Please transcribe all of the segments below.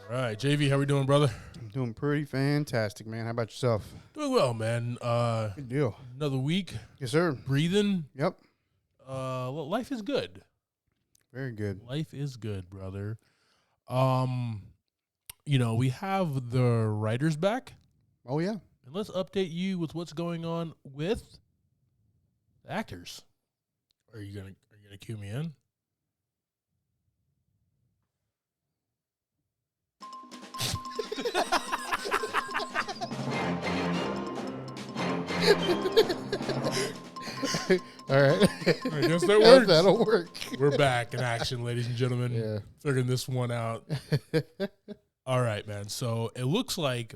All right, JV, how we doing, brother? I'm doing pretty fantastic, man. How about yourself? Doing well, man. Good deal. Another week, Yes, sir. breathing. Yep. Life is good. Very good. Life is good, brother. We have the writers back, Oh, yeah. and let's update you with what's going on with the actors. Are you gonna cue me in? All right. I guess that works. That'll work. We're back in action, ladies and gentlemen. Yeah. Figuring this one out. All right, man. So it looks like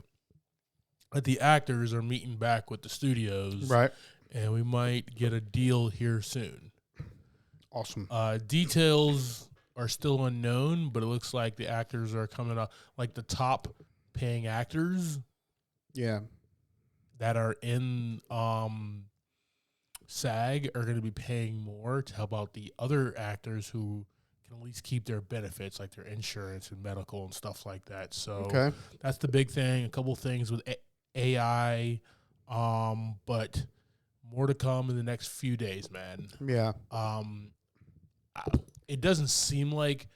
that the actors are meeting back with the studios. Right. And we might get a deal here soon. Awesome. Details are still unknown, but it looks like the actors are coming up. Like the top paying actors Yeah. that are in SAG are going to be paying more to help out the other actors who can at least keep their benefits, like their insurance and medical and stuff like that. So that's the big thing. A couple things with AI, but more to come in the next few days, man. Yeah. It doesn't seem like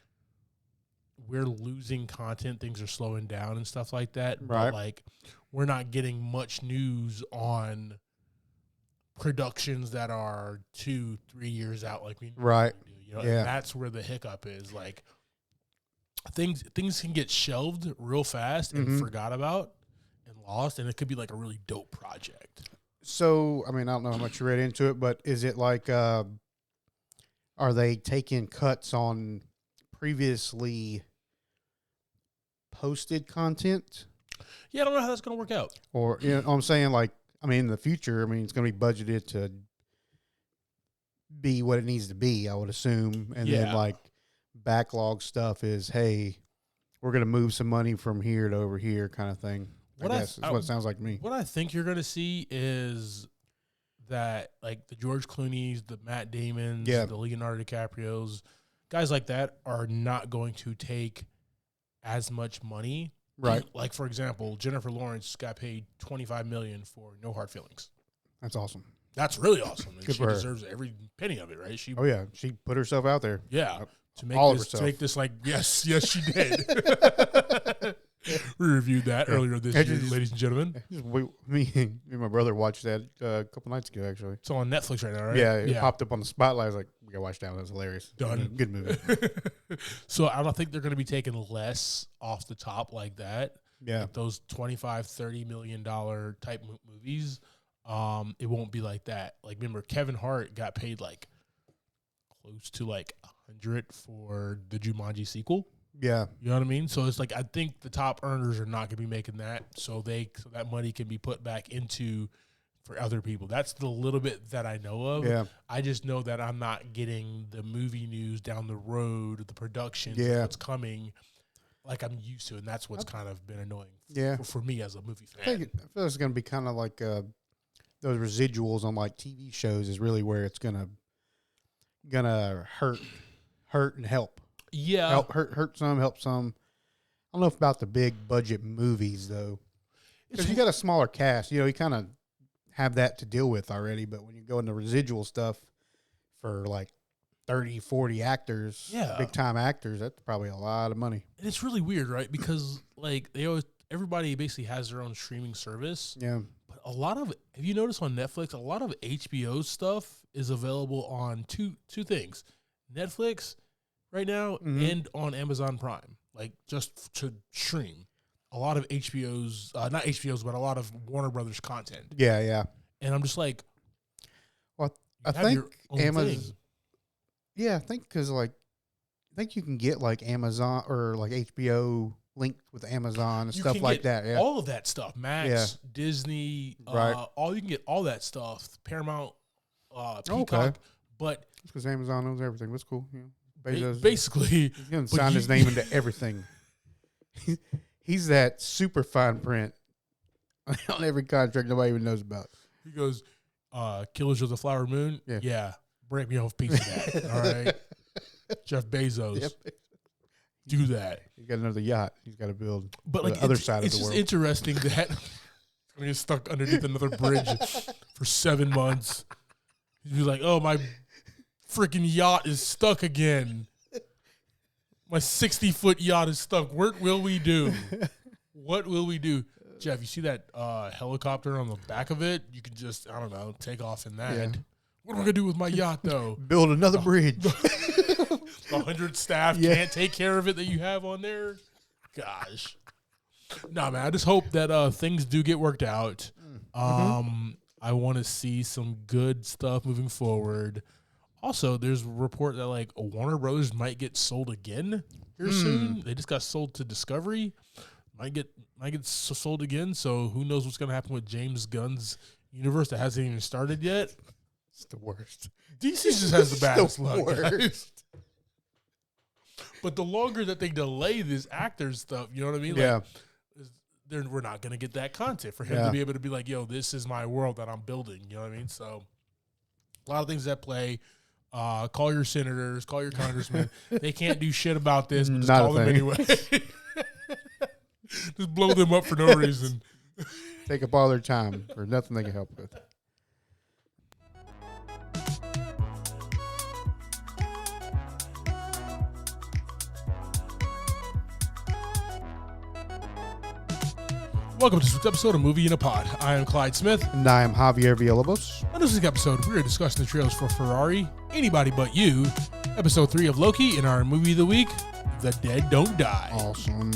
we're losing content. Things are slowing down and stuff like that. Right. But like, we're not getting much news on productions that are 2-3 years out, like we Right. do. You know, Yeah. and that's where the hiccup is. Like, things can get shelved real fast and forgot about and lost, and it could be like a really dope project. So, I mean, I don't know how much you read into it, but is it like, are they taking cuts on previously posted content? Yeah, I don't know how that's going to work out. Or, you know what I'm saying? Like, I mean, in the future, I mean, it's going to be budgeted to be what it needs to be, I would assume. And then, like, backlog stuff is, hey, we're going to move some money from here to over here kind of thing. I guess is what it sounds like to me. What I think you're going to see is that, like, the George Clooney's, the Matt Damons, the Leonardo DiCaprios, guys like that are not going to take as much money. Right. Like, for example, Jennifer Lawrence got paid $25 million for No Hard Feelings. That's awesome. That's really awesome. And Good she for her. Deserves every penny of it, right? Oh, yeah. She put herself out there. Yeah. To make all this, of herself. to make this like, yes, she did. We reviewed that earlier this year, ladies and gentlemen. Me and my brother watched that a couple nights ago, actually. It's on Netflix right now, right? Yeah, it popped up on the spotlight. I was like, we got to watch that one. That was hilarious. Done. Good movie. So I don't think they're going to be taking less off the top like that. Yeah. Like those $25, $30 million type movies, it won't be like that. Like, remember, Kevin Hart got paid like close to like $100 for the Jumanji sequel. Yeah. You know what I mean? So it's like, I think the top earners are not going to be making that, so that money can be put back into for other people. That's the little bit that I know of. Yeah. I just know that I'm not getting the movie news down the road, the production, what's coming, like I'm used to, and that's what's kind of been annoying for me as a movie fan. I feel it's going to be kind of like those residuals on like TV shows is really where it's gonna hurt and help. Yeah, hurt some, help some. I don't know about the big budget movies though, because you got a smaller cast. You know, you kind of have that to deal with already. But when you go into residual stuff for like 30, 40 actors, big time actors, that's probably a lot of money. And it's really weird, right? Because like everybody basically has their own streaming service. Yeah. But have you noticed on Netflix, a lot of HBO stuff is available on two things: Netflix right now and on Amazon Prime, like just to stream. A lot of HBO's, not HBO's, but a lot of Warner Brothers content. Yeah, yeah. And I'm just like, well, I think Amazon. Yeah, I think because like, I think you can get like Amazon or like HBO linked with Amazon and stuff like that. Yeah, all of that stuff, Max, Disney, all you can get all that stuff. Paramount, Peacock, but because Amazon owns everything. That's cool. Yeah. Bezos, basically, he's gonna sign his name into everything. He's that super fine print on every contract nobody even knows about. He goes, Killers of the Flower Moon? Yeah. Break me off a piece of that. All right. Jeff Bezos. Yep. do that. He's got another yacht he's got to build. But like the other side of the world. It's just interesting that he's gonna get stuck underneath another bridge for 7 months. He's like, oh, my freaking yacht is stuck again. My 60-foot yacht is stuck. What will we do? What will we do? Jeff, you see that helicopter on the back of it? You can just, I don't know, take off in that. Yeah. What am I going to do with my yacht, though? Build another bridge. 100 staff can't take care of it that you have on there? Gosh. Nah, man, I just hope that things do get worked out. I want to see some good stuff moving forward. Also, there's a report that, like, Warner Brothers might get sold again here soon. They just got sold to Discovery. Might get sold again, so who knows what's going to happen with James Gunn's universe that hasn't even started yet. It's the worst. DC just has the baddest luck, guys. But the longer that they delay this actor stuff, you know what I mean? Yeah. Like, we're not going to get that content for him to be able to be like, yo, this is my world that I'm building. You know what I mean? So a lot of things at play. Call your senators, call your congressmen. They can't do shit about this, but just call them anyway. Just blow them up for no reason. Take up all their time for nothing they can help with. Welcome to this week's episode of Movie in a Pod. I am Clyde Smith. And I am Javier Villalobos. On this week's episode, we are discussing the trailers for Ferrari, Anybody But You, episode 3 of Loki, and our movie of the week, The Dead Don't Die. Awesome.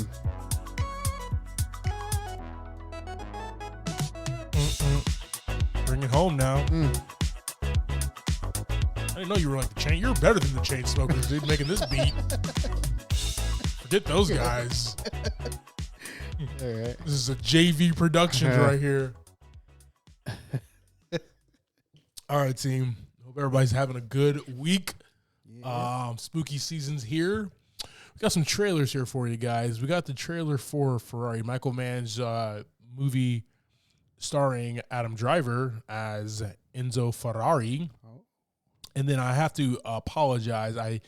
Bring it home now. I didn't know you were like the chain. You're better than the chain smokers, dude, making this beat. Forget those guys. All right. This is a JV Productions right here. All right, team. Hope everybody's having a good week. Yeah. Spooky season's here. We got some trailers here for you guys. We got the trailer for Ferrari, Michael Mann's movie starring Adam Driver as Enzo Ferrari. Oh. And then I have to apologize. I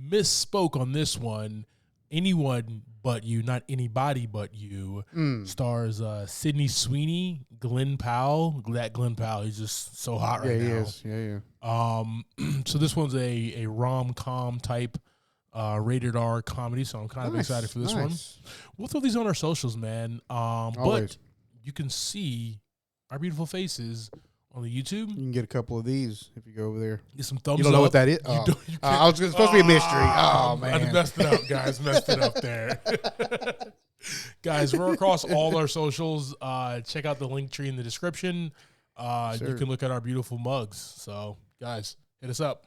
misspoke on this one. Anyone But You, not Anybody But You, stars Sydney Sweeney, Glenn Powell. That Glenn Powell, he's just so hot right now. Yeah, he is. So this one's a rom-com type rated R comedy, so I'm kind of excited for this one. We'll throw these on our socials, man. But you can see our beautiful faces on the YouTube. You can get a couple of these if you go over there. Get some thumbs up. You don't know what that is? I was supposed to be a mystery. Oh, man. I messed it up, guys. Messed it up there. Guys, we're across all our socials. Check out the link tree in the description. You can look at our beautiful mugs. So, guys, hit us up.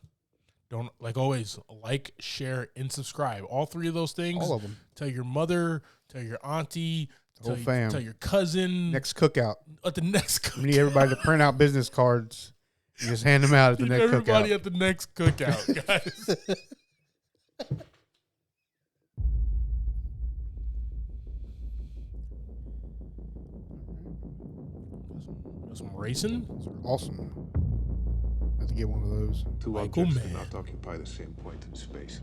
Don't, like always, like, share, and subscribe. All three of those things. All of them. Tell your mother, tell your auntie, whole fam. Tell your cousin. Next cookout. At the next cookout. We need everybody to print out business cards and just hand them out at the next cookout. Everybody at the next cookout, guys. Some racing? Awesome. I have to get one of those. Two objects do not occupy the same point in space.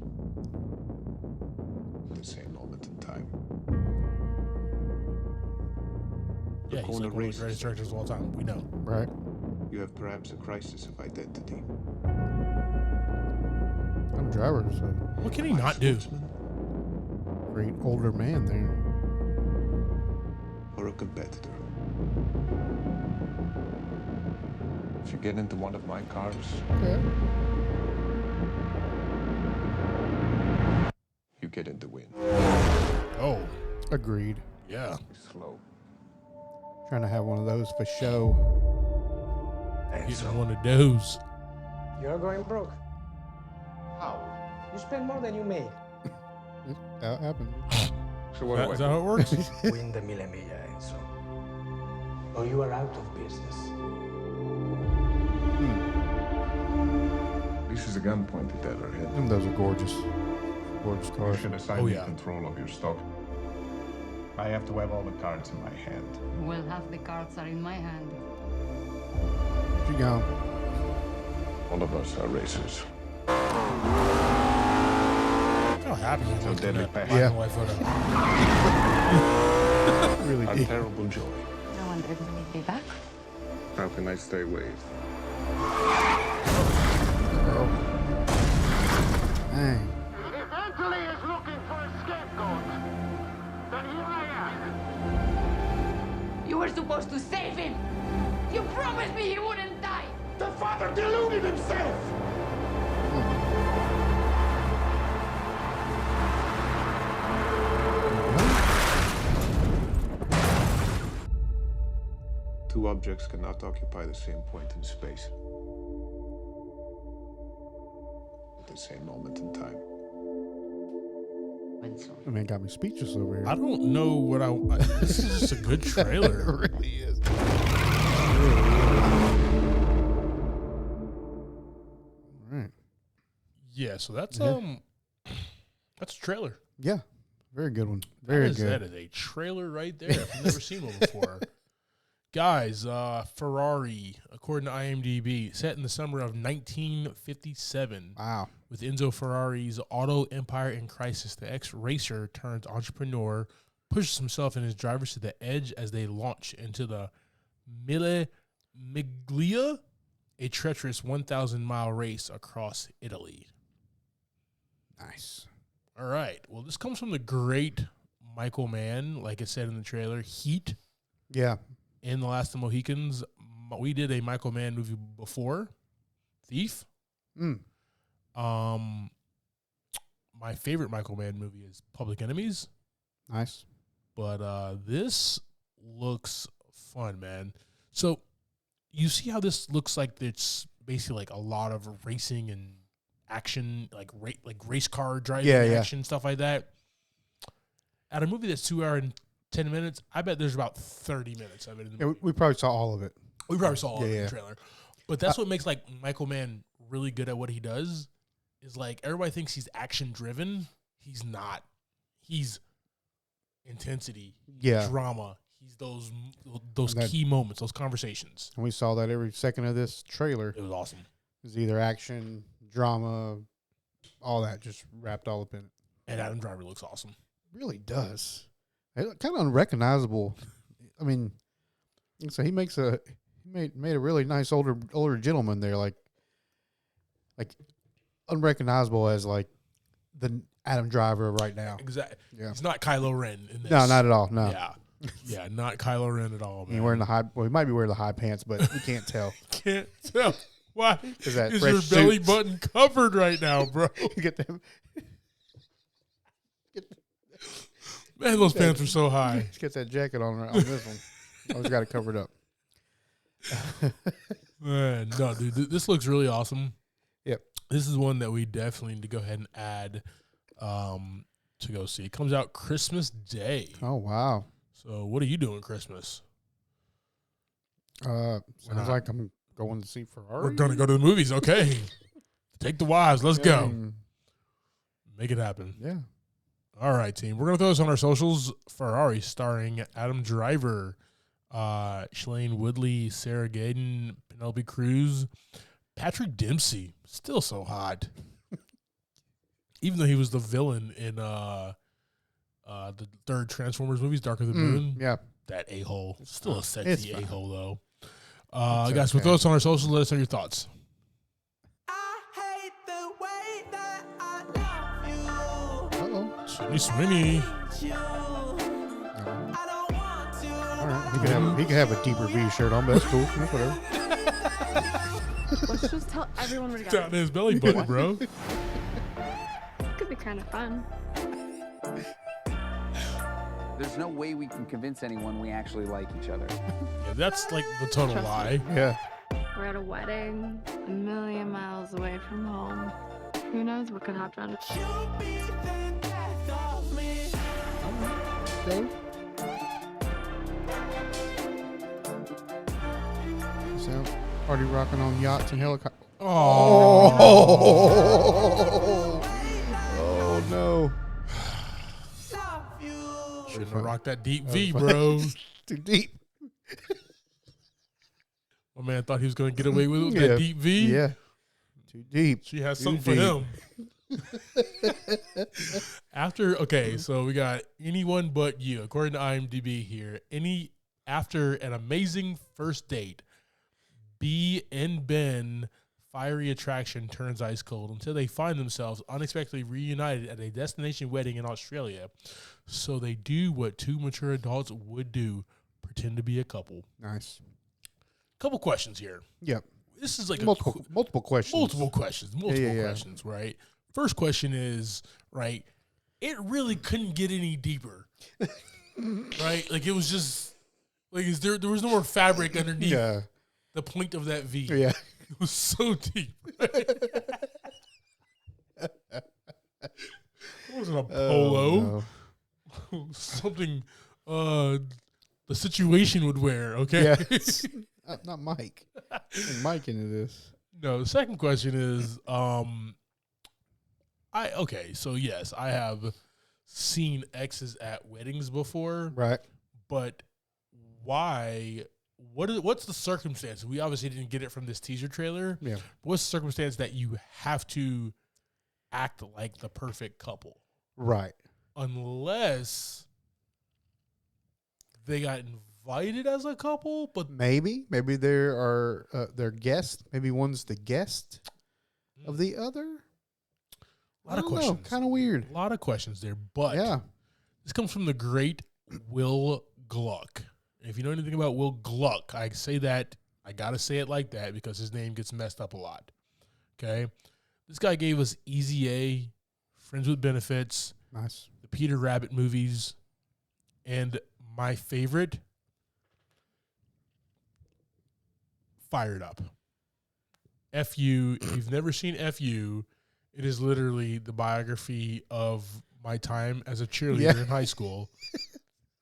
The same moment in time. Yeah, he's like one of the greatest directors of all time. We know. Right. You have perhaps a crisis of identity. I'm a driver, so. What can he not do? Great older man there. Or a competitor. If you get into one of my cars, you get in the win. Oh. Agreed. Yeah. Slow. Trying to have one of those for show. He's one of those. You're going broke. How? You spend more than you make. That happened. So what Is that how it works? Win the Mille Miglia, Enzo. Or you are out of business. This is a gun pointed at our head. And those are gorgeous. Gorgeous cars. You should assign me control of your stock. I have to have all the cards in my hand. Well, half the cards are in my hand. Where you going? All of us are racers. Oh, happy he looked at that black Yeah. and white photo. Really A deep. terrible joy. I wonder if we'll be back. How can I stay away? Dang. If Anthony is looking for a scapegoat, then here I am. You were supposed to save him. You promised me he wouldn't die. The father deluded himself. Two objects cannot occupy the same point in space at the same moment in time. I mean, got me speechless over here. I don't know what this is just a good trailer. It really is. All right. Yeah, so that's that's a trailer. Yeah. Very good one. Very good. That is a trailer right there. I've never seen one before. Guys, Ferrari, according to IMDb, set in the summer of 1957. Wow. With Enzo Ferrari's auto empire in crisis, the ex-racer turned entrepreneur pushes himself and his drivers to the edge as they launch into the Mille Miglia, a treacherous 1,000-mile race across Italy. Nice. All right. Well, this comes from the great Michael Mann, like it said in the trailer, Heat. Yeah. In The Last of the Mohicans, we did a Michael Mann movie before, Thief. Mm. My favorite Michael Mann movie is Public Enemies, Nice. but this looks fun, man. So you see how this looks like it's basically like a lot of racing and action, like race car driving action, stuff like that. At a movie that's 2 hours and 10 minutes, I bet there's about 30 minutes of it in the movie. We probably saw all of it. We probably saw all of it in the trailer. But that's what makes like Michael Mann really good at what he does, is like everybody thinks he's action driven. He's not. He's intensity, drama. He's those key moments, those conversations. And we saw that every second of this trailer. It was awesome. It was either action, drama, all that just wrapped all up in it. And Adam Driver looks awesome. Really does. Kind of unrecognizable. I mean, so he made a really nice older gentleman there, like unrecognizable as like the Adam Driver right now. Exactly. Yeah. He's not Kylo Ren in this. No, not at all. No. Yeah. Yeah, not Kylo Ren at all, man. He's wearing the high. Well, he might be wearing the high pants, but we can't tell. Can't tell. Why Is that is your fresh belly suits? button covered right now, bro? Get them. Man, those pants are so high. Let's get that jacket on this one. Always got it covered up. Man, no, dude, this looks really awesome. Yep. This is one that we definitely need to go ahead and add to go see. It comes out Christmas Day. Oh wow. So what are you doing Christmas? Sounds like I'm going to see Ferrari. We're gonna go to the movies. Okay. Take the wives. Let's go. Make it happen. Yeah. All right, team. We're going to throw this on our socials. Ferrari, starring Adam Driver, Shailene Woodley, Sarah Gadon, Penelope Cruz, Patrick Dempsey. Still so hot. Even though he was the villain in the third Transformers movies, Dark of the Moon. Yeah. That a-hole. Still a sexy fine. a-hole, though. Guys, we'll throw this on our socials. Let us know your thoughts. Sydney Sweeney. All right. He could have a deeper V shirt on, but that's cool. Whatever. Let's just tell everyone we're Down together. his belly button, bro. Could be kind of fun. There's no way we can convince anyone we actually like each other. Yeah, that's like the total Trust lie. Yeah. We're at a wedding, a million miles away from home. Who knows what could happen? Go. So, party rocking on yachts and helicopters. Oh. Oh no. Shouldn't have rocked that deep V, bro. Too deep. My man thought he was going to get away with that deep V. Yeah. Too deep. She has Too something deep. for him. So we got anyone but you, according to IMDb here. After an amazing first date, Bea and Ben fiery attraction turns ice cold until they find themselves unexpectedly reunited at a destination wedding in Australia. So they do what two mature adults would do, pretend to be a couple. Nice. Couple questions here. Yep. This is like multiple questions. Multiple questions, right? First question is, right, it really couldn't get any deeper. Right? Like it was just like there was no more fabric underneath the point of that V. Yeah. It was so deep. It wasn't a polo. No. Something the situation would wear, okay? Yeah. Not Mike. Mike into this. No, the second question is, so yes, I have seen exes at weddings before. Right. But why? What's the circumstance? We obviously didn't get it from this teaser trailer. Yeah. What's the circumstance that you have to act like the perfect couple? Right. Unless they got invited as a couple, but maybe there are their guests. Maybe one's the guest of the other. A lot of questions. Kind of weird. A lot of questions there, but this comes from the great Will Gluck. And if you know anything about Will Gluck, I gotta say it like that because his name gets messed up a lot. Okay, this guy gave us Easy A, Friends with Benefits, nice, the Peter Rabbit movies, and my favorite, Fired Up. F.U. If you've never seen F.U., it is literally the biography of my time as a cheerleader in high school.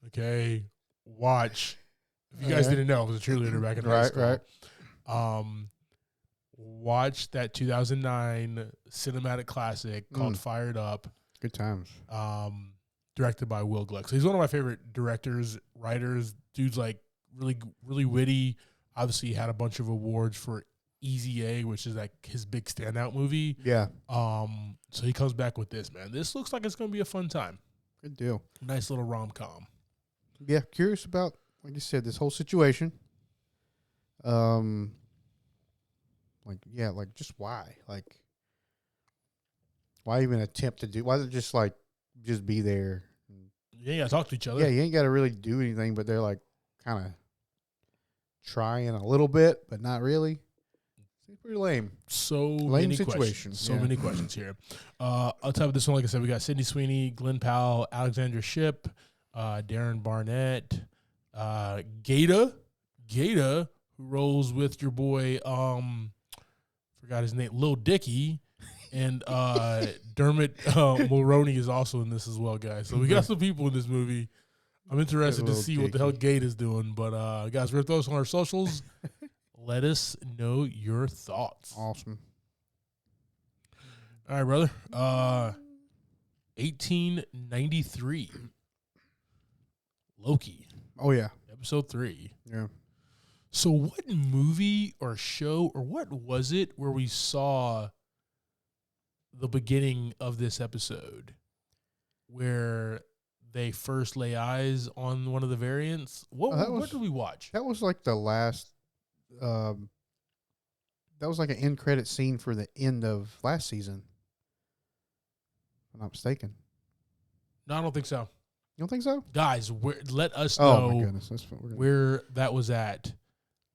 Okay, watch. If you guys didn't know, I was a cheerleader back in high school. Right. Watch that 2009 cinematic classic called Fired Up. Good times. Directed by Will Gluck. So he's one of my favorite directors, writers. Dude's like really, really witty. Obviously, he had a bunch of awards for Easy A, which is like his big standout movie. Yeah. So he comes back with this, man. This looks like it's going to be a fun time. Good deal. Nice little rom-com. Yeah, curious about, like you said, this whole situation. Just why? Like, why even attempt to do? Why not just be there? You ain't got to talk to each other. Yeah, you ain't got to really do anything, but they're like kind of trying a little bit, but not really. It's pretty lame. Lame situation. Many questions here. On top of this one, like I said, we got Sydney Sweeney, Glenn Powell, Alexandra Shipp, Darren Barnett, Gata, who rolls with your boy, forgot his name, Lil Dicky, and Dermot Mulroney is also in this as well, guys. So we got some people in this movie. I'm interested to see what the hell Gate is doing. But, guys, we're going to throw this on our socials. Let us know your thoughts. Awesome. All right, brother. 1893. Loki. Oh, yeah. Episode 3. Yeah. So what movie or show or what was it where we saw the beginning of this episode where they first lay eyes on one of the variants? What did we watch? That was like the last that was like an end credit scene for the end of last season. If I'm not mistaken. No, I don't think so. You don't think so? Guys, let us know my goodness. That's what where that was at.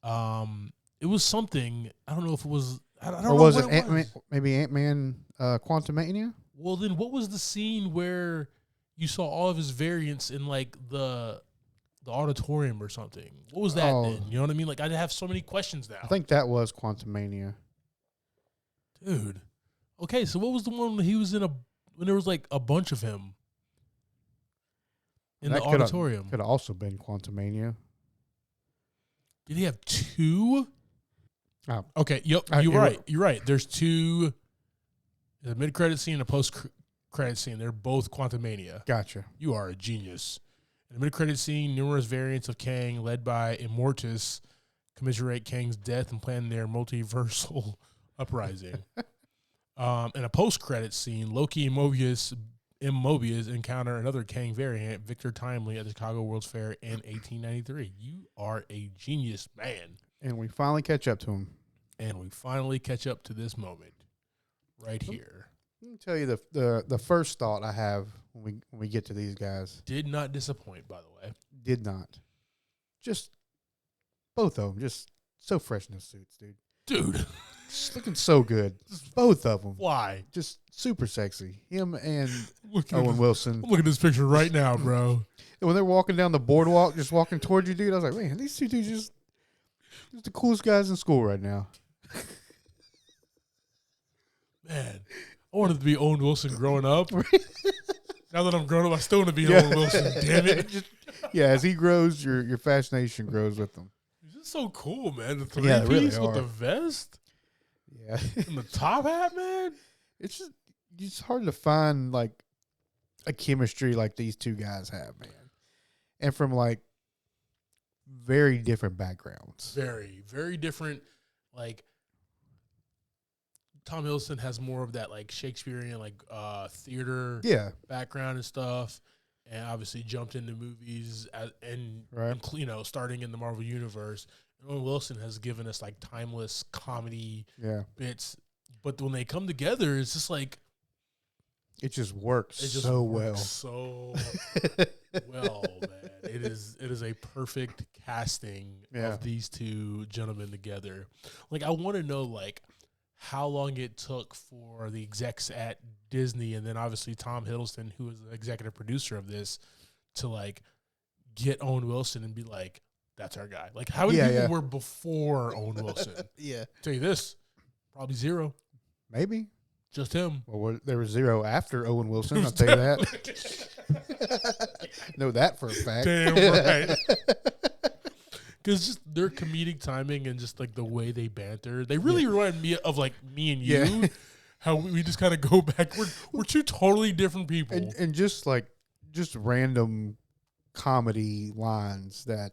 It was something. I don't know if it was. I don't know. Or was it Ant-Man, maybe Ant-Man Quantumania? Well, then what was the scene where you saw all of his variants in like the auditorium or something? What was that then? You know what I mean? Like I have so many questions now. I think that was Quantumania. Dude. Okay, so what was the one when he was when there was like a bunch of him in the auditorium? Could have also been Quantumania. Did he have two? Oh. Okay, yep, you're right. You're right. There's two. The mid-credit scene and a post-credit scene. They're both Quantumania. Gotcha. You are a genius. In the mid-credit scene, numerous variants of Kang, led by Immortus, commiserate Kang's death and plan their multiversal uprising. In a post-credit scene, Loki and Mobius encounter another Kang variant, Victor Timely, at the Chicago World's Fair in 1893. You are a genius, man. And we finally catch up to him. And we finally catch up to this moment right here. Let me tell you the first thought I have when we get to these guys. Did not disappoint, by the way. Did not. Just both of them, just so fresh in the suits, dude. Dude. Just looking so good. Both of them. Why? Just super sexy. Him and Owen Wilson. I'm looking at this picture right now, bro. And when they're walking down the boardwalk, just walking towards you, dude, I was like, man, these two dudes just the coolest guys in school right now. Man, I wanted to be Owen Wilson growing up. Now that I'm grown up, I still want to be Owen Wilson. Damn it. As he grows, your fascination grows with him. This is so cool, man. The really three-piece with the vest. Yeah. And the top hat, man. It's hard to find like a chemistry like these two guys have, man. And from like very different backgrounds. Very, very different. Like Tom Hiddleston has more of that like Shakespearean like theater background and stuff, and obviously jumped into movies and you know, starting in the Marvel universe. And Owen Wilson has given us like timeless comedy bits, but when they come together, it's just like it just works so well. So well, man. It is a perfect casting of these two gentlemen together. Like, I want to know like how long it took for the execs at Disney, and then obviously Tom Hiddleston, who is the executive producer of this, to like get Owen Wilson and be like, that's our guy. Like, how many people were before Owen Wilson? Tell you this, probably zero. Maybe. Just him. Well, there was zero after Owen Wilson, I'll tell you that. Know that for a fact. Damn right. Because just their comedic timing and just like the way they banter, they really remind me of like me and you. Yeah. How we just kind of go back. We're two totally different people. And just like random comedy lines that,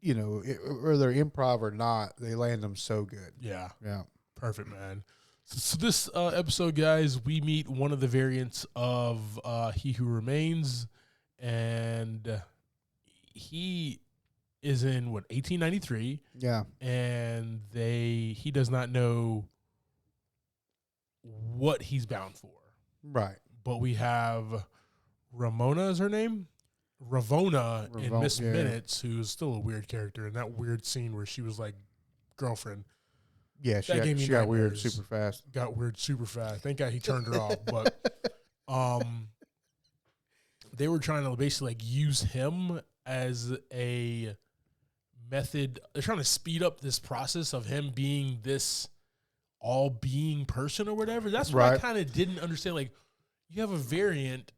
you know, whether improv or not, they land them so good. Yeah. Yeah. Perfect, man. So this episode, guys, we meet one of the variants of He Who Remains, and he is in 1893. Yeah. And he does not know what he's bound for. Right. But we have Ramona is her name? Ravona in Miss Minutes, who's still a weird character in that weird scene where she was like girlfriend. Yeah, she got weird super fast. Got weird super fast. Thank God he turned her off. But they were trying to basically like use him as a method. They're trying to speed up this process of him being this all-being person or whatever. That's what I kind of didn't understand. Like, you have a variant,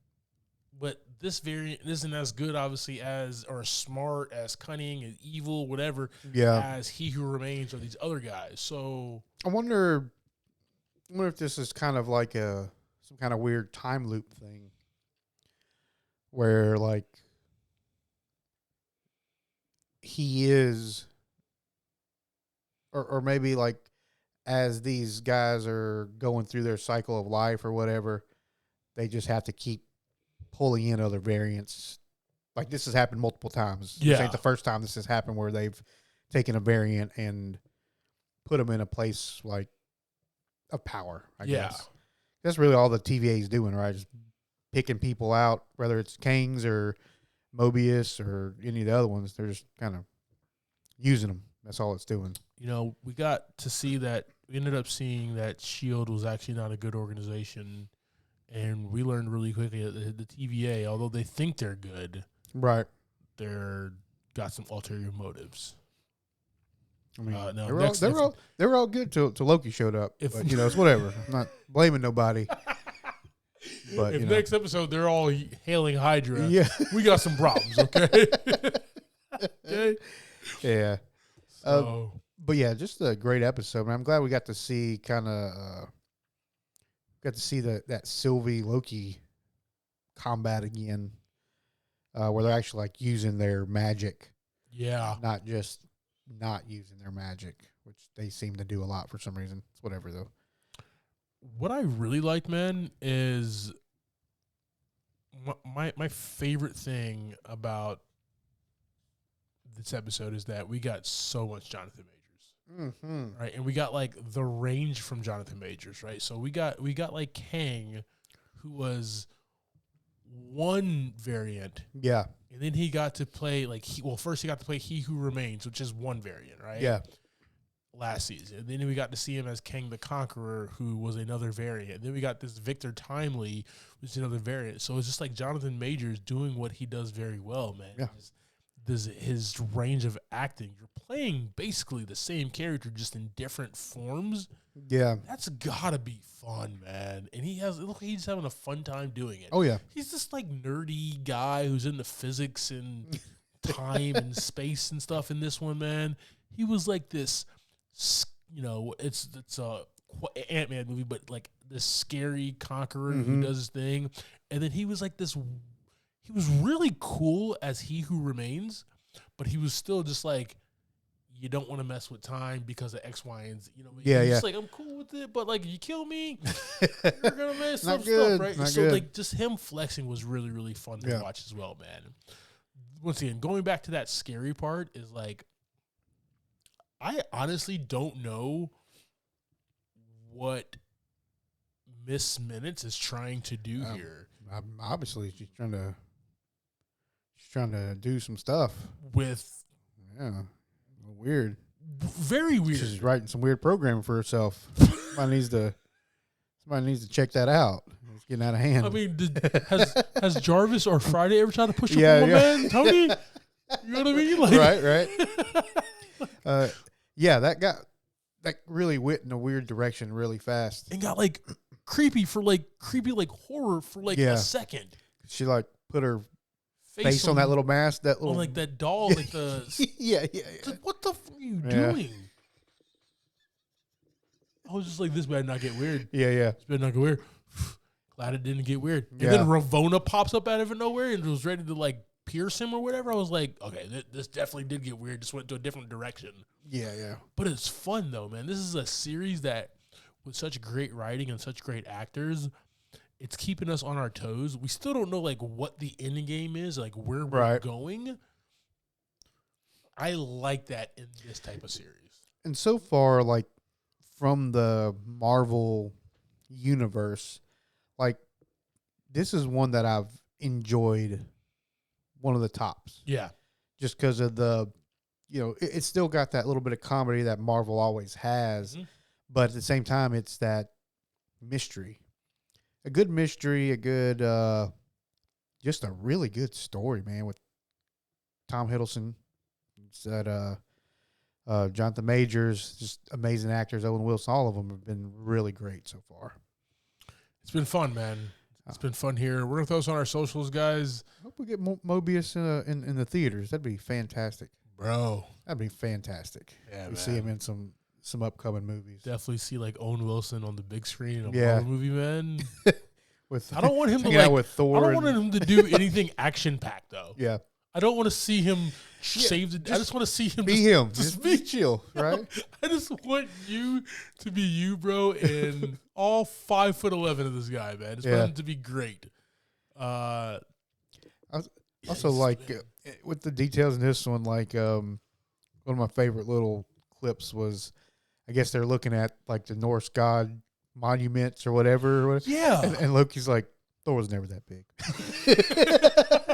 but this variant isn't as good, obviously, as or as smart, as cunning, as evil, whatever, as He Who Remains or these other guys. So I wonder if this is kind of like some kind of weird time loop thing, where like he is, or maybe like as these guys are going through their cycle of life or whatever, they just have to keep pulling in other variants. Like, this has happened multiple times. This ain't the first time this has happened where they've taken a variant and put them in a place like of power, I guess. That's really all the TVA is doing, right? Just picking people out, whether it's Kangs or Mobius or any of the other ones. They're just kind of using them. That's all it's doing. You know, we got to see that. We ended up seeing that S.H.I.E.L.D. was actually not a good organization. And we learned really quickly that the TVA, although they think they're good, they're got some ulterior motives. I mean, they were all good till Loki showed up. But, you know, it's whatever. I'm not blaming nobody. But next episode they're all hailing Hydra, we got some problems. Okay. Okay. Yeah. So. But yeah, just a great episode. I'm glad we got to see that Sylvie Loki combat again, where they're actually like using their magic. Yeah. Not just not using their magic, which they seem to do a lot for some reason. It's whatever though. what I really like, man, is my favorite thing about this episode is that we got so much Jonathan Majors, right? And we got like the range from Jonathan Majors, right? So we got like Kang, who was one variant, Yeah. and then he got to play like first he got to play He Who Remains, which is one variant, right? Yeah. Last season. And then we got to see him as Kang the Conqueror, who was another variant. Then we got this Victor Timely, which is another variant. So it's just like Jonathan Majors doing what he does very well, man. Yeah. His range of acting. You're playing basically the same character, just in different forms. Yeah. That's gotta be fun, man. And he's having a fun time doing it. Oh, yeah. He's this like nerdy guy who's into physics and time and space and stuff in this one, man. He was like this, it's a Ant-Man movie, but like this scary conqueror who does his thing. And then he was like this, he was really cool as He Who Remains, but he was still just like, you don't want to mess with time because of X, Y, and Z. He's like, I'm cool with it, but like, if you kill me, you're gonna mess up stuff, right? Not so good. like, just him flexing was really, really fun to watch as well, man. Once again, going back to that scary part is like, I honestly don't know what Miss Minutes is trying to do here. Obviously, she's trying to do some stuff With weird, very weird. She's writing some weird programming for herself. Somebody needs to check that out. It's getting out of hand. I mean, has Jarvis or Friday ever tried to push up on my man, Tony? You know what I mean? Like, right. That really went in a weird direction really fast. And got like creepy horror for like a second. She like put her face on that little mask, that little like that doll, like the yeah. Like, what the fuck are you doing? I was just like, this better not get weird. Yeah. This better not get weird. Glad it didn't get weird. And then Ravonna pops up out of nowhere and was ready to like pierce him or whatever. I was like, okay, this definitely did get weird. Just went to a different direction. Yeah. But it's fun though, man. This is a series that, with such great writing and such great actors, it's keeping us on our toes. We still don't know like what the end game is, like where we're going. I like that in this type of series. And so far, like from the Marvel universe, like this is one that I've enjoyed, one of the tops. Yeah. Just because of the, it's still got that little bit of comedy that Marvel always has. But at the same time, it's that mystery. A good mystery, a good, just a really good story, man, with Tom Hiddleston, Jonathan Majors, just amazing actors, Owen Wilson, all of them have been really great so far. It's been fun, man. It's been fun here. We're going to throw this on our socials, guys. I hope we get Mobius in the theaters. That'd be fantastic. Bro. That'd be fantastic. Yeah, we see him in some upcoming movies. Definitely see like Owen Wilson on the big screen in a Marvel movie, man. I don't want him to out with Thor. I don't want him to do anything action packed though. Yeah. I don't want to see him save the. I just want to see him be him. Just be chill, right? I just want you to be you, bro, and all 5'11" of this guy, man. Just want him to be great. Also, like with the details in this one, like one of my favorite little clips was, I guess they're looking at like the Norse god monuments or whatever. Yeah, and Loki's like, Thor was never that big.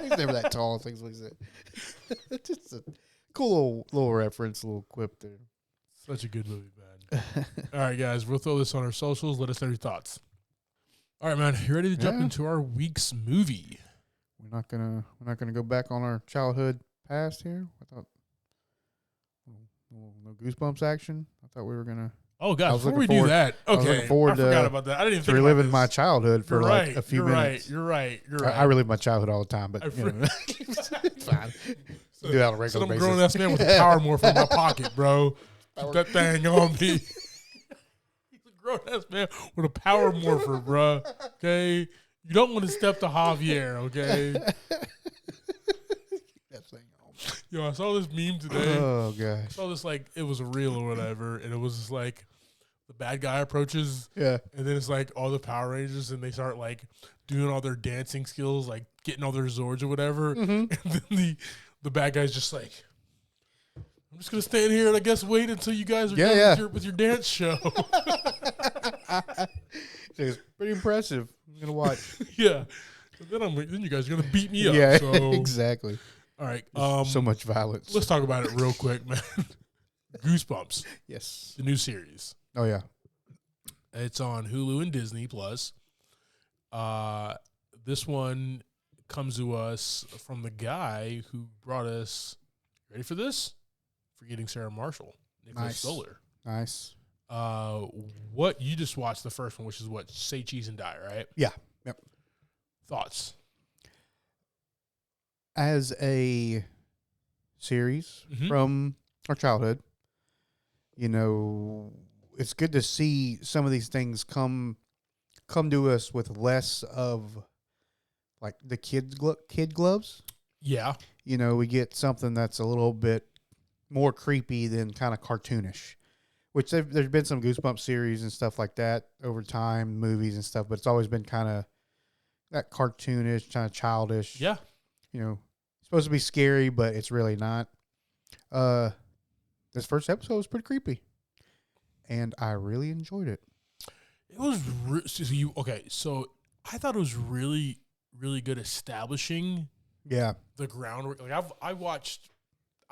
He's never that tall. Things like that. Just a cool little reference, little quip there. Such a good movie, man. All right, guys, we'll throw this on our socials. Let us know your thoughts. All right, man, you ready to jump into our week's movie? We're not gonna go back on our childhood past here. I thought no Goosebumps action. I thought we were gonna. Oh God! Before we do that, okay, I forgot about that. I didn't even think reliving about my childhood for like a few minutes. You're right. I relive my childhood all the time, but it's fine. Do that on a regular some basis. grown ass man with a power morph in my pocket, bro. Keep that thing on me. He's a grown ass man with a power morpher, bro. Okay, you don't want to step to Javier, okay? That thing on. Yo, I saw this meme today. Oh gosh. I saw this like it was real or whatever, and it was just like the bad guy approaches. Yeah. And then it's like all the Power Rangers and they start like doing all their dancing skills, like getting all their Zords or whatever. And then the bad guy's just like, I'm just going to stand here and I guess wait until you guys are done with your dance show. It's pretty impressive. I'm going to watch. Yeah. Then you guys are going to beat me up. Yeah, So. exactly. All right. So much violence. Let's talk about it real quick, man. Goosebumps. Yes. The new series. Oh, yeah. It's on Hulu and Disney Plus. This one comes to us from the guy who brought us. Ready for this? Forgetting Sarah Marshall, Nicholas Stoller. Nice. What you just watched the first one, which is what Say Cheese and Die, right? Yeah. Yep. Thoughts? As a series from our childhood, you know, it's good to see some of these things come to us with less of like the kid gloves. Yeah. You know, we get something that's a little bit more creepy than kind of cartoonish, which there's been some Goosebumps series and stuff like that over time, movies and stuff, but it's always been kind of that cartoonish, kind of childish. Yeah. You know, it's supposed to be scary, but it's really not. This first episode was pretty creepy, and I really enjoyed it. It was so I thought it was really, really good establishing the groundwork. Like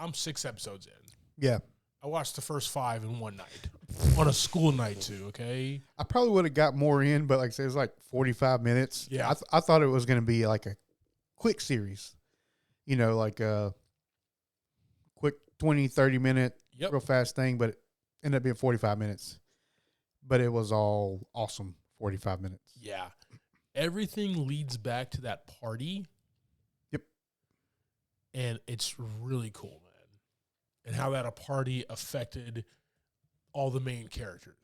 I'm 6 episodes in. Yeah. I watched the first 5 in one night on a school night too. Okay. I probably would have got more in, but like I said, it was like 45 minutes. Yeah. I thought it was going to be like a quick series, you know, like a quick 20, 30 minute real fast thing, but it ended up being 45 minutes. But it was all awesome 45 minutes. Yeah. Everything leads back to that party. Yep. And it's really cool, man. And how that a party affected all the main characters.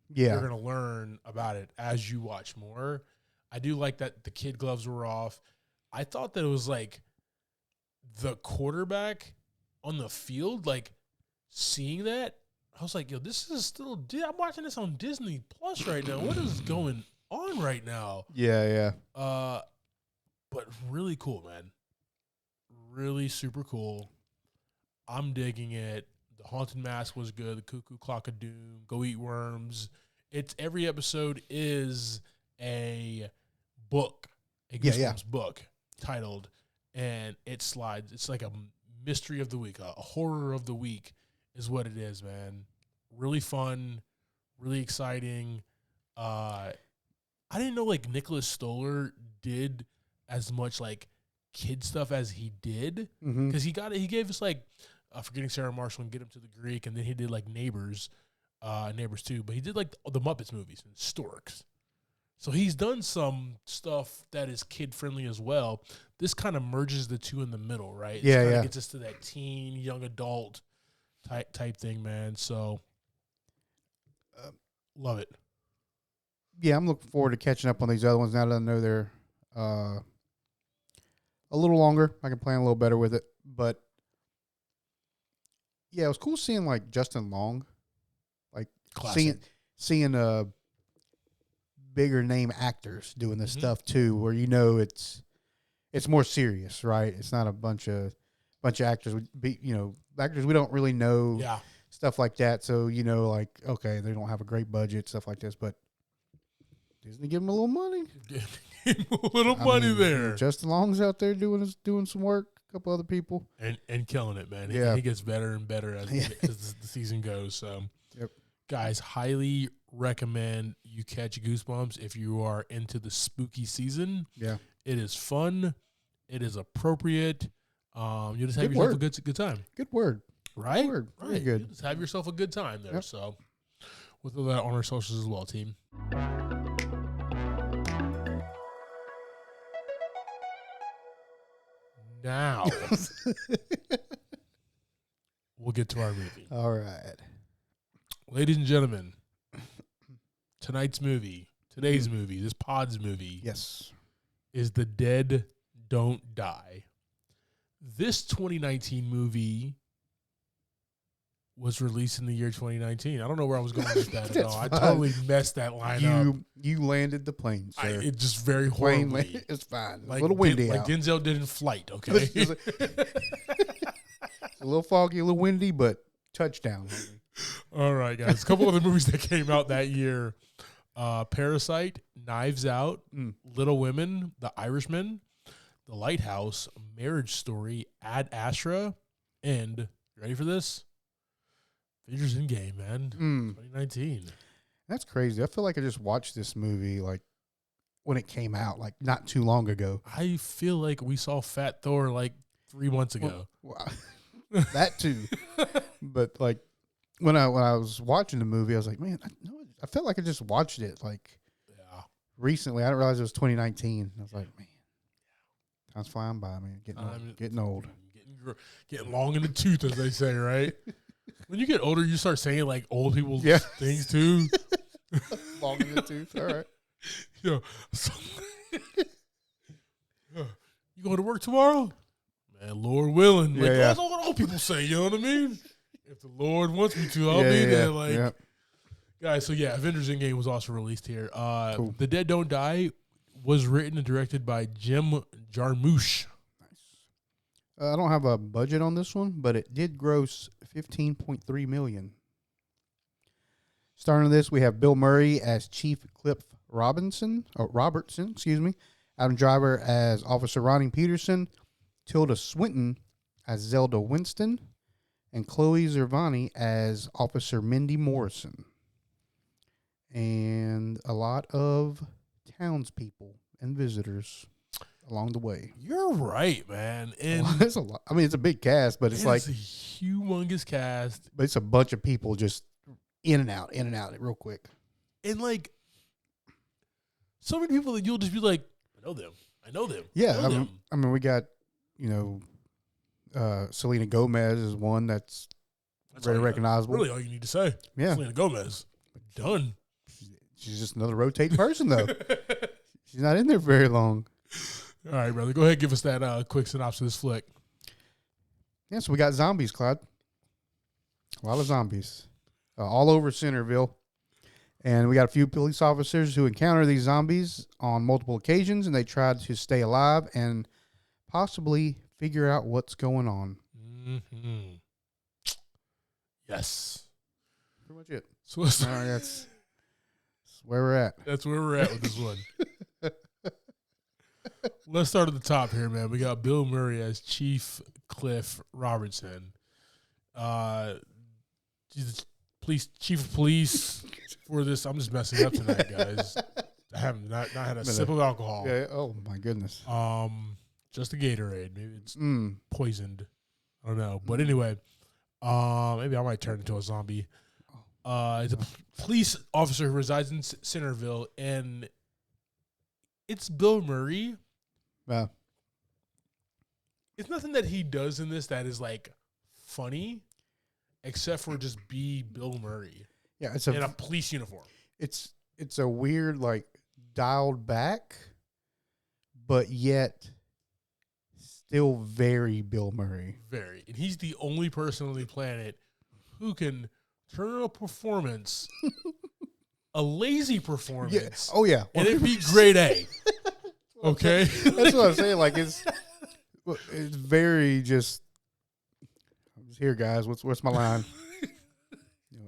Yeah. You're going to learn about it as you watch more. I do like that the kid gloves were off. I thought that it was like the quarterback on the field, like seeing that, I was like, yo, this is still, I'm watching this on Disney Plus right now. What is going on right now? Yeah. But really cool, man. Really super cool. I'm digging it. The Haunted Mask was good. The Cuckoo Clock of Doom. Go Eat Worms. Every episode is a book, a Goosebumps book titled, and it slides. It's like a mystery of the week, a horror of the week is what it is, man. Really fun, really exciting. I didn't know like Nicholas Stoller did as much like kid stuff as he did, because he gave us like Forgetting Sarah Marshall and Get Him to the Greek, and then he did like Neighbors 2, but he did like the Muppets movies and Storks. So he's done some stuff that is kid friendly as well. This kind of merges the two in the middle, right? It kind of gets us to that teen, young adult type thing, man. So love it. Yeah, I'm looking forward to catching up on these other ones now that I know they're a little longer. I can plan a little better with it. But yeah, it was cool seeing like Justin Long, like seeing bigger name actors doing this stuff too, where you know it's more serious, right? It's not a bunch of actors actors we don't really know, stuff like that. So you know, like okay, they don't have a great budget, stuff like this, but Disney give them a little money. Give him a little money there. Justin Long's out there doing some work. A couple other people and killing it, man. Yeah. He gets better and better as the season goes. So, guys, highly recommend you catch Goosebumps if you are into the spooky season. Yeah, it is fun. It is appropriate. You just have yourself a good time. Good word, right? Good word. Right. Very good. You just have yourself a good time there. So, we'll throw that on our socials as well, team. Now, we'll get to our movie. All right. Ladies and gentlemen, today's movie, this pod's movie, is The Dead Don't Die. This 2019 movie was released in the year 2019. I don't know where I was going with that at all. I totally messed that line up. You landed the plane, sir. It just very horribly. It's fine. Like, a little windy like out. Denzel did in Flight, okay? It's a little foggy, a little windy, but touchdown. All right, guys. A couple of the movies that came out that year. Parasite, Knives Out, Little Women, The Irishman, The Lighthouse, Marriage Story, Ad Astra, and, you ready for this? Avengers Endgame, man. 2019. That's crazy. I feel like I just watched this movie like when it came out, like not too long ago. I feel like we saw Fat Thor like 3 months ago. Well, that too. But like when I was watching the movie, I was like, man, I felt like I just watched it like recently. I didn't realize it was 2019. I was like, man, time's flying by, man. Getting old. Getting long in the tooth, as they say, right? When you get older, you start saying like old people's things too. Long in the tooth. All right. You going to work tomorrow? Man, Lord willing. Like, that's what old people say, you know what I mean? If the Lord wants me to, I'll be there. Like, guys, so Avengers Endgame was also released here. Cool. The Dead Don't Die was written and directed by Jim Jarmusch. I don't have a budget on this one, but it did gross $15.3 million. Starting this, we have Bill Murray as Chief Cliff Robertson, Adam Driver as Officer Ronnie Peterson, Tilda Swinton as Zelda Winston, and Chloe Zervani as Officer Mindy Morrison. And a lot of townspeople and visitors along the way. You're right, man. And it's a lot. I mean, it's a big cast, but it's like a humongous cast. But it's a bunch of people just in and out real quick. And like so many people that you'll just be like, I know them. Yeah, I mean, we got, Selena Gomez is one that's very recognizable. Really, all you need to say. Yeah, Selena Gomez. Done. She's just another rotating person, though. She's not in there very long. All right, brother. Go ahead and give us that quick synopsis of this flick. Yeah, so we got zombies, Clyde. A lot of zombies. All over Centerville. And we got a few police officers who encounter these zombies on multiple occasions, and they try to stay alive and possibly figure out what's going on. Mm-hmm. Yes. Pretty much it. So that's where we're at. That's where we're at with this one. Let's start at the top here, man. We got Bill Murray as Chief Cliff Robertson. Chief of police for this. I'm just messing up tonight, guys. I have not had a sip of alcohol. Yeah. Oh my goodness. Just a Gatorade. Maybe it's poisoned. I don't know. But anyway, maybe I might turn into a zombie. He's a police officer who resides in Centerville, and it's Bill Murray. Wow. It's nothing that he does in this that is like funny, except for just be Bill Murray. Yeah, it's in a police uniform. It's a weird, like, dialed back, but yet still very Bill Murray. Very. And he's the only person on the planet who can turn a performance, a lazy performance. Yeah. Oh, yeah. And it'd be grade A. Okay? That's what I'm saying. Like, it's very just, here, guys, what's my line?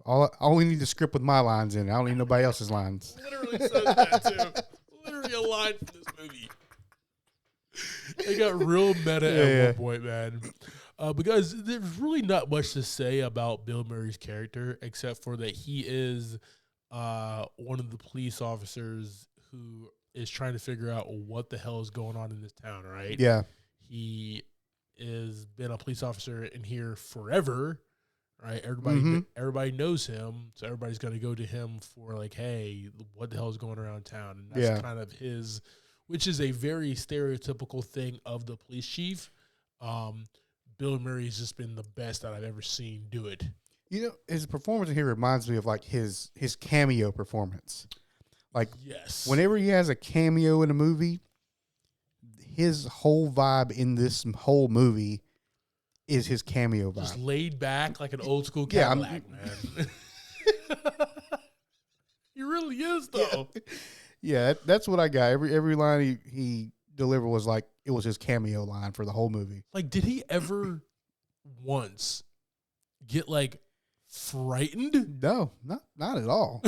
All we need to script with my lines in. I don't need nobody else's lines. Literally says that, too. Literally a line from this movie. They got real meta at one point, man. Because there's really not much to say about Bill Murray's character, except for that he is one of the police officers who is trying to figure out what the hell is going on in this town, right? Yeah. He has been a police officer in here forever, right? Everybody knows him, so everybody's going to go to him for like, hey, what the hell is going around town? And that's kind of his, which is a very stereotypical thing of the police chief. Bill Murray's just been the best that I've ever seen do it. You know, his performance here reminds me of like his cameo performance. Like, yes, whenever he has a cameo in a movie, his whole vibe in this whole movie is his cameo vibe. Just laid back like an old school Cadillac, man. He really is, though. Yeah, that's what I got. Every line he delivered was like it was his cameo line for the whole movie. Like, did he ever once get like frightened? No, not at all.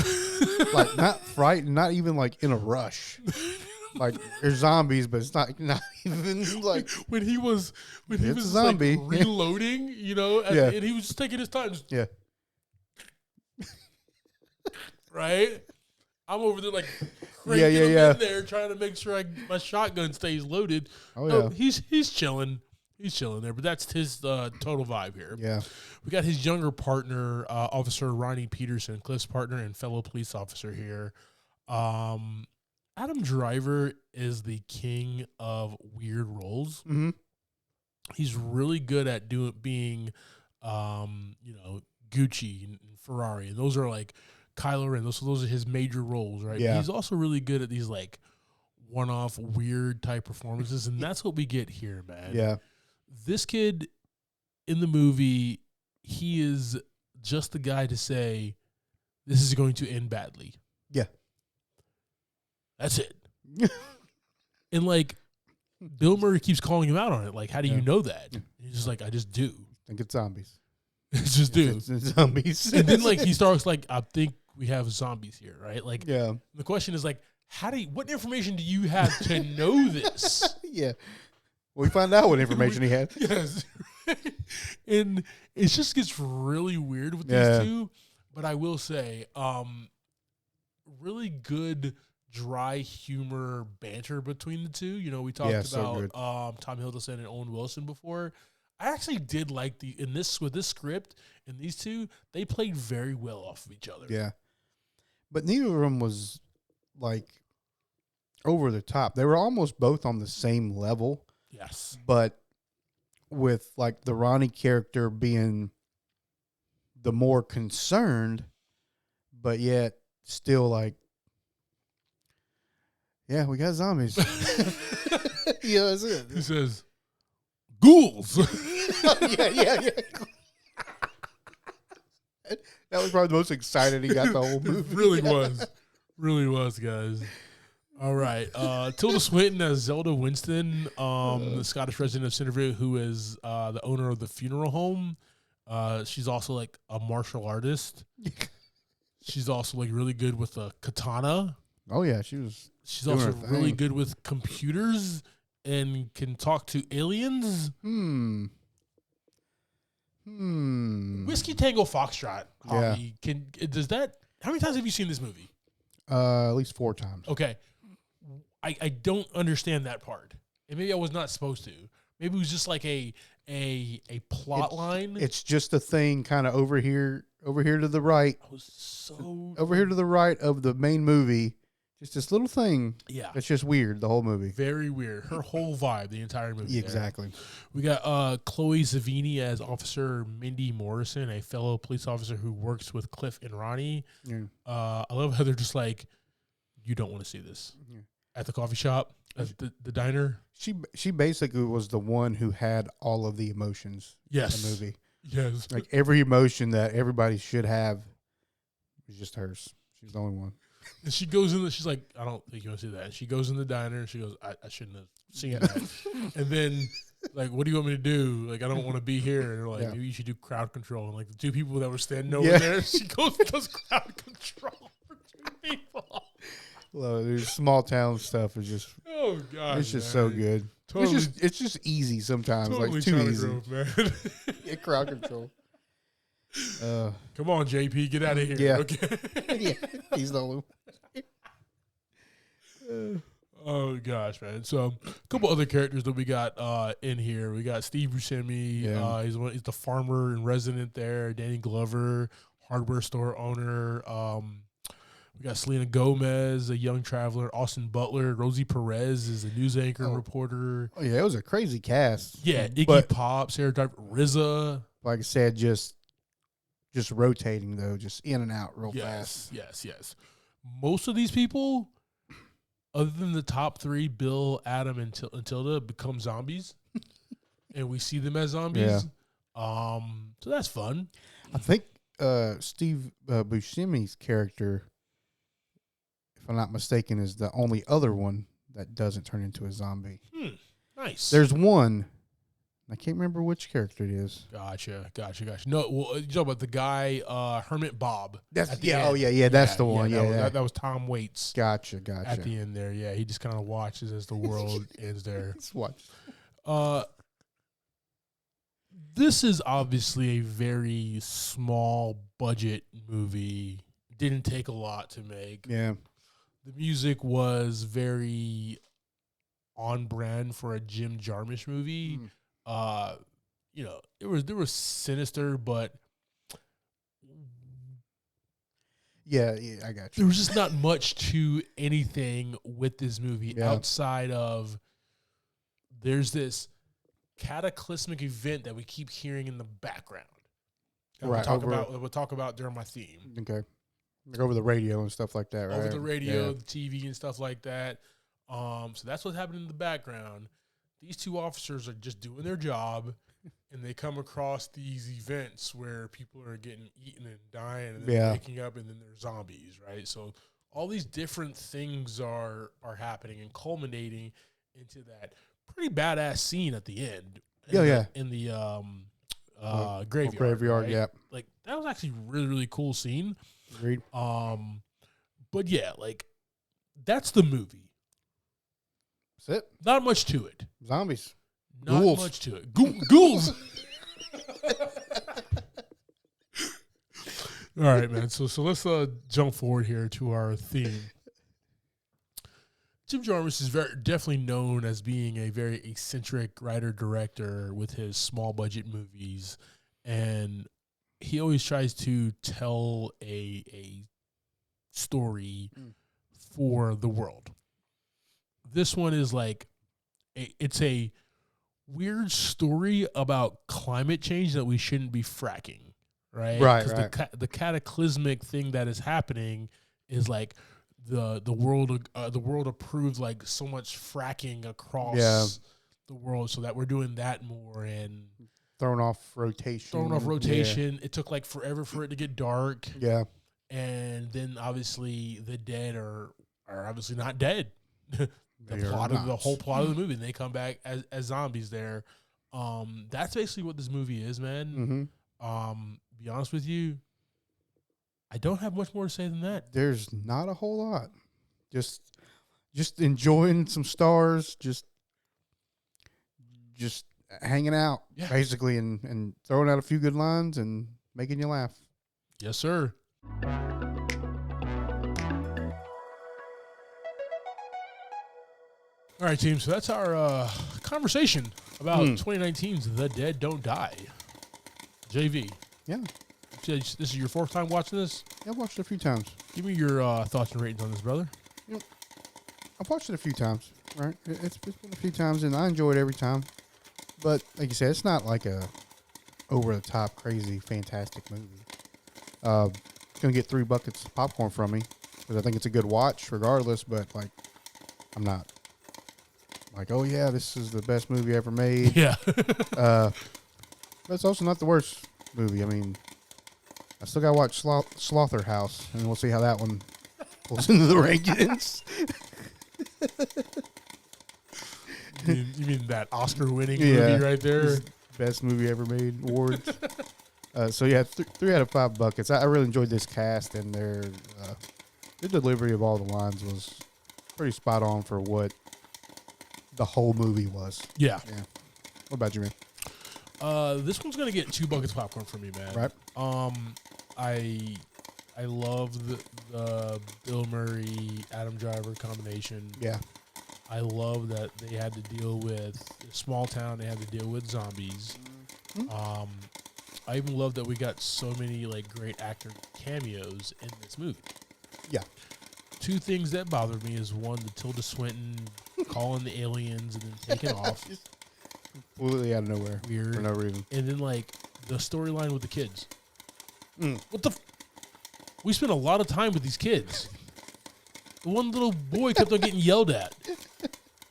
Like not frightened, not even like in a rush. Like there's zombies, but it's not even like when he was zombie like reloading, you know, and he was just taking his time. Yeah. Right? I'm over there like cranking him in there trying to make sure my shotgun stays loaded. Oh no, yeah. He's chilling. He's chilling there, but that's his total vibe here. Yeah. We got his younger partner, Officer Ronnie Peterson, Cliff's partner and fellow police officer here. Adam Driver is the king of weird roles. Mm-hmm. He's really good at being, Gucci and Ferrari, and those are like Kylo Ren. Those are his major roles, right? Yeah. But he's also really good at these like one-off weird type performances, and that's what we get here, man. Yeah. This kid in the movie, he is just the guy to say, this is going to end badly. Yeah. That's it. And like, Bill Murray keeps calling him out on it. Like, how do you know that? And he's just like, I just do. I think it's zombies. It's just do. It's zombies. And then like he starts like, I think we have zombies here, right? Like, yeah. The question is like, what information do you have to know this? Yeah. We find out what information he had. Yes. And it just gets really weird with these two. But I will say, really good dry humor banter between the two. You know, we talked about Tom Hiddleston and Owen Wilson before. I actually did like with this script and these two, they played very well off of each other. Yeah. But neither of them was like over the top. They were almost both on the same level. Yes. But with like the Ronnie character being the more concerned, but yet still like, yeah, we got zombies. Yeah, that's it. He says, ghouls. yeah. That was probably the most excited he got the whole movie. It really was, guys. All right. Tilda Swinton as Zelda Winston, the Scottish resident of Centerville, who is the owner of the funeral home. She's also like a martial artist. She's also like really good with a katana. Oh yeah, she's also really good with computers and can talk to aliens. Whiskey Tango Foxtrot. Hobby. How many times have you seen this movie? At least 4 times. Okay. I don't understand that part. And maybe I was not supposed to. Maybe it was just like a plot line. It's just a thing kind of over here to the right. Over here to the right of the main movie. Just this little thing. Yeah. It's just weird, the whole movie. Very weird. Her whole vibe, the entire movie. Exactly. We got Chloe Savini as Officer Mindy Morrison, a fellow police officer who works with Cliff and Ronnie. Yeah. I love how they're just like, you don't want to see this. Yeah. At the coffee shop, at the diner. She basically was the one who had all of the emotions in the movie. Yes. Like every emotion that everybody should have was just hers. She's the only one. And she goes in, she's like, I don't think you want to see that. And she goes in the diner and she goes, I shouldn't have seen that. And then, like, what do you want me to do? Like, I don't want to be here. And they're like, maybe you should do crowd control. And like the 2 people that were standing over there, she goes and does crowd control for 2 people. Well, there's small town stuff is just it's just so good. Totally, it's just easy sometimes, totally like too easy. Grove, man. Yeah, crowd control. Come on, JP, get out of here. Yeah, okay? Yeah, he's the only one. Oh gosh, man! So a couple other characters that we got in here. We got Steve Buscemi. Yeah. He's the farmer and resident there. Danny Glover, hardware store owner. We got Selena Gomez, a young traveler. Austin Butler, Rosie Perez is a news anchor and reporter. Oh yeah, it was a crazy cast. Yeah, Iggy Pop, Sarah Driver, RZA. Like I said, just rotating though, just in and out real fast. Yes. Most of these people, other than the top 3, Bill, Adam, and Tilda, become zombies, and we see them as zombies. So that's fun. I think Steve Buscemi's character, if I'm not mistaken, is the only other one that doesn't turn into a zombie. Nice. There's one. I can't remember which character it is. Gotcha. No, well, you talk about the guy, Hermit Bob. That's That's the one. That was Tom Waits. Gotcha. At the end there, yeah, he just kind of watches as the world ends there. Just watch. This is obviously a very small budget movie. Didn't take a lot to make. Yeah. The music was very on brand for a Jim Jarmusch movie. There was sinister, but yeah, I got you. There was just not much to anything with this movie outside of there's this cataclysmic event that we keep hearing in the background. We'll talk about during my theme. Okay. Like over the radio and stuff like that, right? Over the radio, the TV and stuff like that. So that's what's happening in the background. These two officers are just doing their job, and they come across these events where people are getting eaten and dying and then waking up, and then they're zombies, right? So all these different things are happening and culminating into that pretty badass scene at the end. In the graveyard. Graveyard, right? yeah. Like, that was actually a really, really cool scene. Agreed. But yeah, like, that's the movie. That's it. Not much to it. Zombies. Not Ghouls. much to it. Ghouls. All right, man. So let's jump forward here to our theme. Jim Jarmusch is definitely known as being a very eccentric writer-director with his small-budget movies, and he always tries to tell a story for the world. This one is like it's a weird story about climate change that we shouldn't be fracking, right? Right. The cataclysmic thing that is happening is like the world approved like so much fracking across the world, so that we're doing that more and throwing off rotation. Yeah. It took like forever for it to get dark. Yeah. And then obviously the dead are obviously not dead. The whole plot of the movie, and they come back as zombies there. That's basically what this movie is, man. Mm-hmm. Be honest with you, I don't have much more to say than that. There's not a whole lot. Just enjoying some stars, just hanging out, basically, and throwing out a few good lines and making you laugh. Yes, sir. All right, team. So that's our conversation about 2019's The Dead Don't Die. JV. Yeah. This is your fourth time watching this? Yeah, I've watched it a few times. Give me your thoughts and ratings on this, brother. I've watched it a few times, right? It's been a few times, and I enjoy it every time. But like you said, it's not like a over-the-top, crazy, fantastic movie. It's going to get 3 buckets of popcorn from me because I think it's a good watch regardless, but, like, I'm not like, oh, yeah, this is the best movie ever made. Yeah. But it's also not the worst movie. I mean, I still got to watch Slaughterhouse, and we'll see how that one pulls into the rankings. You mean that Oscar-winning movie right there? Best movie ever made awards. So, yeah, 3 out of 5 buckets. I really enjoyed this cast, and their delivery of all the lines was pretty spot on for what the whole movie was. Yeah. What about you, man? This one's gonna get 2 buckets of popcorn from me, man. Right. I love the Bill Murray Adam Driver combination. Yeah. I love that they had to deal with a small town. They had to deal with zombies. Mm-hmm. I even love that we got so many like great actor cameos in this movie. Yeah. 2 things that bothered me is one, the Tilda Swinton calling the aliens and then taking off. Just completely out of nowhere. Weird. For no reason. And then like the storyline with the kids. What the? We spent a lot of time with these kids. The one little boy kept on getting yelled at.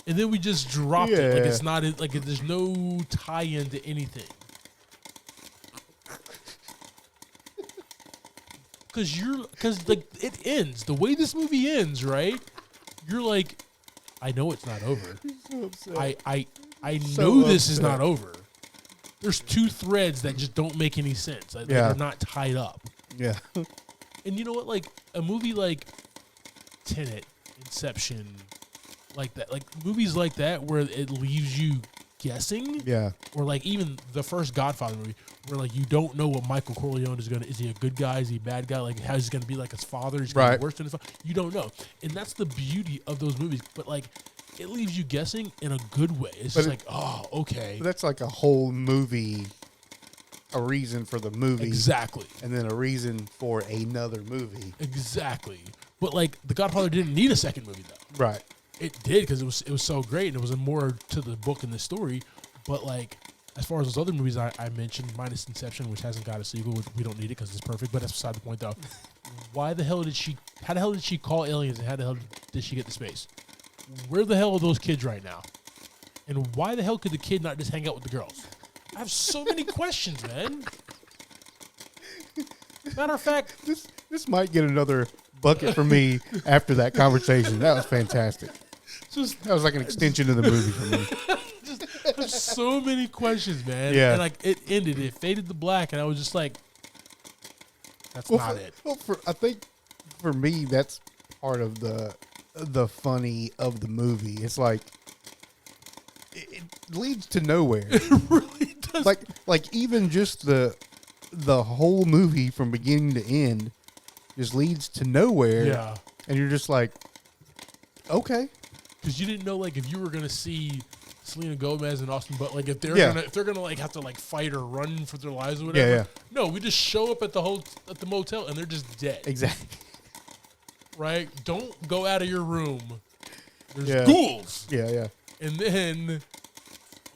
And then we just dropped it. Like it's not, like there's no tie-in to anything. because like it ends the way this movie ends, right? You're like, I know it's not over. So I So know this is upset. not over. There's two threads that just don't make any sense. Like, Yeah. they're not tied up. Yeah. And you know what? Like a movie like Tenet, Inception, like that, like movies like that where it leaves you guessing. Yeah. Or like even the first Godfather movie, where like you don't know what Michael Corleone is gonna. Is he a good guy? Is he a bad guy? Like how's he gonna be like his father? Is he gonna Right. be worse than his father? You don't know, and that's the beauty of those movies. But like, it leaves you guessing in a good way. It's just like, oh, okay, But that's like a whole movie, a reason for the movie. exactly, And then a reason for another movie. exactly. But like, The Godfather didn't need a second movie though. Right. It did because it was so great and it was more to the book and the story. But like, as far as those other movies I mentioned, minus Inception, which hasn't got a sequel, which we don't need it because it's perfect. But that's beside the point, though. How the hell did she call aliens, and how the hell did she get to space? Where the hell are those kids right now? And why the hell could the kid not just hang out with the girls? I have so many questions, man. Matter of fact, This might get another bucket for me after that conversation. That was fantastic. just That was like an extension of the movie for me. there's so many questions, man. Yeah. And like it ended, it faded to black, and I was just like, that's not it. I think for me, that's part of the funny of the movie. It's like it leads to nowhere. It really does. like even just the whole movie from beginning to end just leads to nowhere. Yeah. And you're just like, okay. Because you didn't know, like, if you were gonna see Selena Gomez and Austin, but like if they're gonna like have to like fight or run for their lives or whatever. Yeah. No, we just show up at the motel and they're just dead. Exactly. Right? Don't go out of your room. There's Yeah. ghouls. Yeah. And then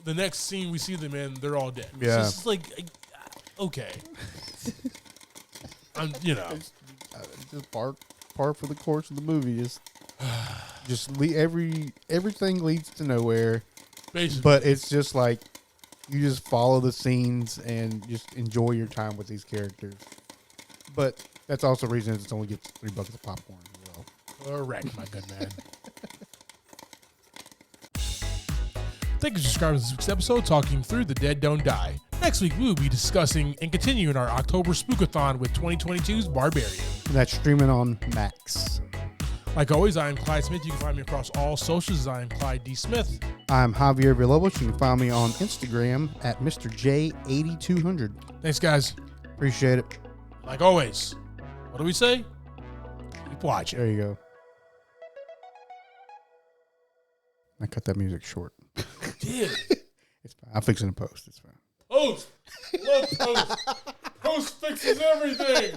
the next scene we see them in, they're all dead. Yeah. It's just like, okay. Just par for the course of the movie. Everything leads to nowhere. Basically. But it's just like you just follow the scenes and just enjoy your time with these characters. But that's also the reason it only gets 3 buckets of popcorn as well. Correct, my good man. Thank you for subscribing to this week's episode, Talking Through The Dead Don't Die. Next week, we will be discussing and continuing our October Spookathon with 2022's Barbarian. And that's streaming on Max. Like always, I am Clyde Smith. You can find me across all socials. I am Clyde D. Smith. I'm Javier Villalobos. You can find me on Instagram at Mr. J8200. Thanks, guys. Appreciate it. Like always, what do we say? Keep watching. There you go. I cut that music short. Dude. It's fine. I'll fix it in post. It's fine. Post. Love post. Post fixes everything.